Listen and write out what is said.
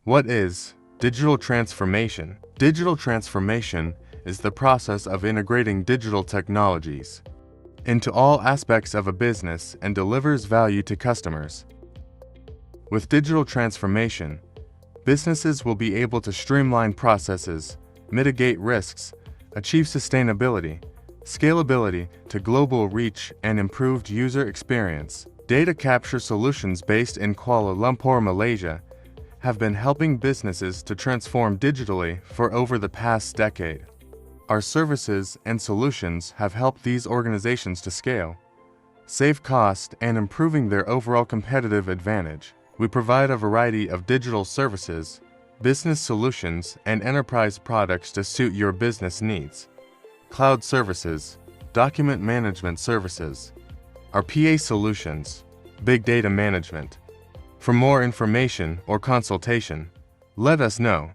What is digital transformation? Digital transformation is the process of integrating digital technologies into all aspects of a business and delivers value to customers. With digital transformation, businesses will be able to streamline processes, mitigate risks, achieve sustainability, scalability to global reach, and improved user experience. Data capture solutions based in Kuala Lumpur, Malaysia, have been helping businesses to transform digitally for over the past decade. Our services and solutions have helped these organizations to scale, save cost, and improving their overall competitive advantage. We provide a variety of digital services, business solutions, and enterprise products to suit your business needs. Cloud services, document management services, RPA solutions, big data management. For more information or consultation, let us know.